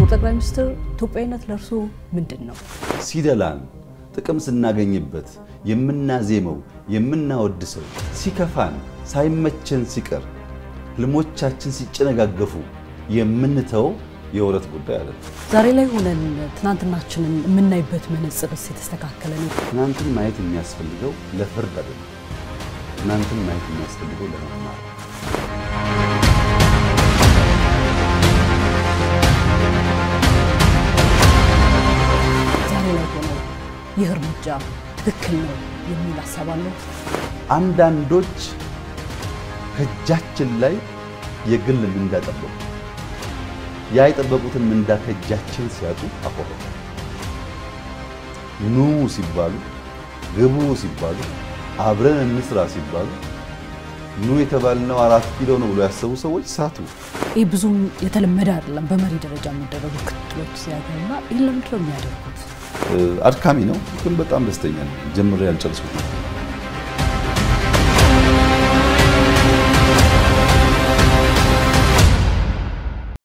ክቡር ጠቅላይ ሚኒስትር ኢትዮጵያዊነት ለርሶ ምንድነው? ሲደላን ጥቅም ስናገኝበት የምናዜመው የምናወድሰው ሲከፋን ሳይመቸን ሲቀር ህልሞቻችን ሲጨነጋገፉ የምንተው የወረት ጉዳይ አይደለም። ዛሬ ላይ ሆነን ትናንትናችንን የምናይበት መነጽርስ የተስተካከለ ነው? ትናንትን ማየት የሚያስፈልገው ለፍርድ አይደለም። ትናንትን ማየት የሚያስፈልገው ለመማር። ዛሬ ላይ ሆነው ይህ እርምጃ ትክክል ነው የሚል ሀሳብ አለው? አንዳንዶች ከእጃችን ላይ የግል ምንዳ ጠበቁ። ያ የጠበቁትን ምንዳ ከእጃችን ሲያጡ አቆረጡ። ኑ ሲባሉ ግቡ ሲባሉ አብረን እንስራ ሲባሉ ኑ የተባልነው 4 ኪሎ ነው ብሎ ያሰቡ ሰዎች ሳቱ። ይህ ብዙም የተለመደ አይደለም። በመሪ ደረጃ የሚደረጉ ክትሎች ሲያገኙና ይሄን ለምንድን ነው የሚያደርጉት? አድካሚ ነው ግን በጣም ደስተኛ ነኝ። ጀምሬ ያልጨረስኩት